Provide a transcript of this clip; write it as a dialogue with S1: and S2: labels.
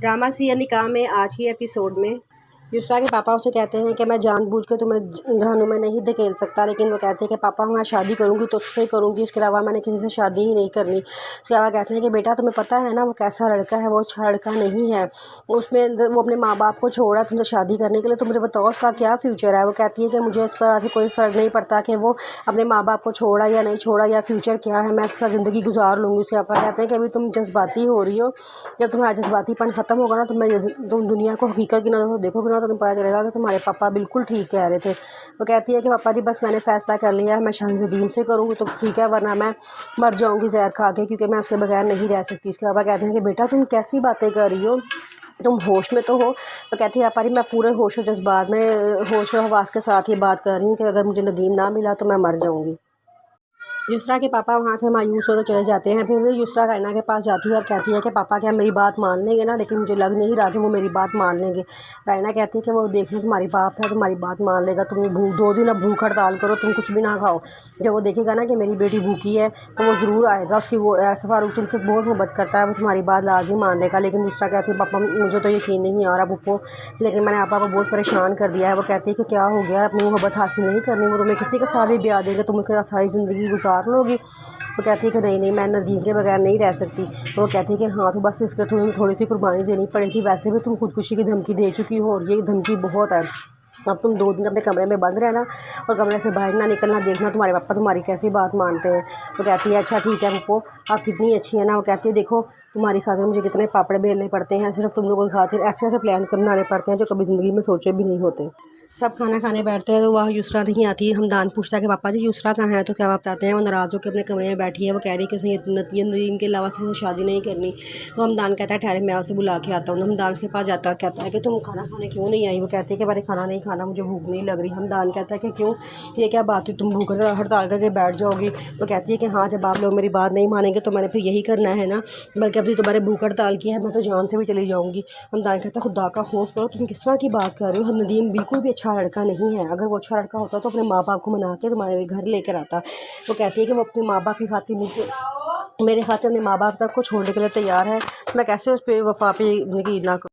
S1: Drama serial निकाह में आज की एपिसोड में युसरा के पापा उसे कहते हैं कि मैं जानबूझकर तुम्हें जहन्नुम में नहीं धकेल सकता, लेकिन वो कहते हैं कि पापा मैं शादी करूँगी तो उससे करूँगी, इसके अलावा मैंने किसी से शादी ही नहीं करनी। उसके अलावा कहते हैं कि बेटा तुम्हें पता है ना वो कैसा लड़का है, वो अच्छा लड़का नहीं है, उसमें वो अपने माँ बाप को छोड़ा तुमसे शादी करने के लिए, तो मुझे बताओ उसका क्या फ्यूचर है। वो कहती है कि मुझे इस पर कोई फ़र्क नहीं पड़ता कि वो अपने माँ बाप को छोड़ा या नहीं छोड़ा या फ्यूचर क्या है, मैं उसके साथ ज़िंदगी गुजार लूँगी। उसके पापा कहते हैं कि अभी तुम जज्बाती हो रही हो, जब तुम्हारा जज्बातीपन ख़त्म होगा ना तुम दुनिया को हकीकत की नज़र से देखोगे ना तो तुम्हें पता चलेगा कि तुम्हारे पापा बिल्कुल ठीक कह रहे थे। वो कहती है कि पापा जी बस मैंने फ़ैसला कर लिया है, मैं शादी नदीम से करूँगी तो ठीक है, वरना मैं मर जाऊँगी जहर खा के, क्योंकि मैं उसके बगैर नहीं रह सकती। उसके पापा कहते हैं कि बेटा तुम कैसी बातें कर रही हो, तुम होश में तो हो। तो कहती है पापा जी मैं पूरे होश और जज्बात में होश और हवास के साथ ये बात कर रही हूँ कि अगर मुझे नदीम ना मिला तो मैं मर जाऊँगी। युसरा के पापा वहाँ से मायूस होकर चले जाते हैं। फिर युसरा रायना के पास जाती है और कहती है कि पापा क्या मेरी बात मान लेंगे ना, लेकिन मुझे लग नहीं रहा कि वो मेरी बात मान लेंगे। रायना कहती है कि वो देखना तुम्हारी बाप है, तुम्हारी बात मान लेगा, तुम 2 दिन अब भूख हड़ताल करो, तुम कुछ भी ना खाओ। जब वो देखेगा ना कि मेरी बेटी भूखी है तो वो ज़रूर आएगा, उसकी वो ऐसा फारूक तुमसे बहुत मोहब्बत करता है, वो तुम्हारी बात लाजमी मान लेगा। लेकिन युसरा कहती है पापा मुझे तो यकीन नहीं आ रहा पप्पो, लेकिन मैंने पापा को बहुत परेशान कर दिया है। वो कहती है कि क्या हो गया, अपनी मोहब्बत हासिल नहीं करनी, वो तुम्हें किसी के साथ भी ब्याह देंगे, तुम उसके साथ सारी ज़िंदगी गुजार लोगी। वो कहती है कि नहीं मैं नदीम के बगैर नहीं रह सकती। तो वो कहती है कि हाँ तो बस इसके थोड़ी सी कुर्बानी देनी पड़ेगी, वैसे भी तुम खुदकुशी की धमकी दे चुकी हो और ये धमकी बहुत है। अब तुम 2 दिन अपने कमरे में बंद रहना और कमरे से बाहर ना निकलना, देखना तुम्हारे पापा तुम्हारी कैसी बात मानते हैं। वो कहती है अच्छा ठीक है पप्पो, आप कितनी अच्छी है ना। वो कहती है देखो तुम्हारी खातिर मुझे कितने पापड़ बेलने पड़ते हैं, सिर्फ तुम लोगों की खातिर ऐसे ऐसे प्लान बनाने पड़ते हैं जो कभी ज़िंदगी में सोचे भी नहीं होते। सब खाना खाने बैठते हैं तो वहाँ युसरा नहीं आती। हमदान पूछता है कि पापा जी युसरा कहाँ है, तो क्या आप बताते हैं वो नाराज़ होकर अपने कमरे में बैठी है। वो कह रही है कि नदीम के अलावा किसी से शादी नहीं करनी। तो हमदान कहता है ठहरे मैं उसे बुला के आता हूँ। हमदान उसके पास जाता है और कहता है कि तुम खाना खाने क्यों नहीं आई। वो कहती है कि मैंने खाना नहीं खाना, मुझे भूख नहीं लग रही। हमदान कहता है कि क्यों, ये क्या बात हुई, तुम भूख हड़ताल करके बैठ जाओगी। वो कहती है कि हाँ जब आप लोग मेरी बात नहीं मानेंगे तो मैंने फिर यही करना है ना, बल्कि अभी तुम्हारे भूख हड़ताल की है, मैं तो जान से भी चली जाऊँगी। हमदान कहता है खुदा का खौफ करो, तुम किस तरह की बात कर रहे हो, नदीम बिल्कुल भी अच्छा लड़का नहीं है, अगर वो अच्छा लड़का होता तो अपने माँ बाप को मना के तुम्हारे घर लेकर आता। वो कहती है कि वो अपने माँ बाप की खातिर मेरे खातिर अपने माँ बाप तक को छोड़ने के लिए तैयार है, मैं कैसे उस पर वफा पे यकीन ना करूँ।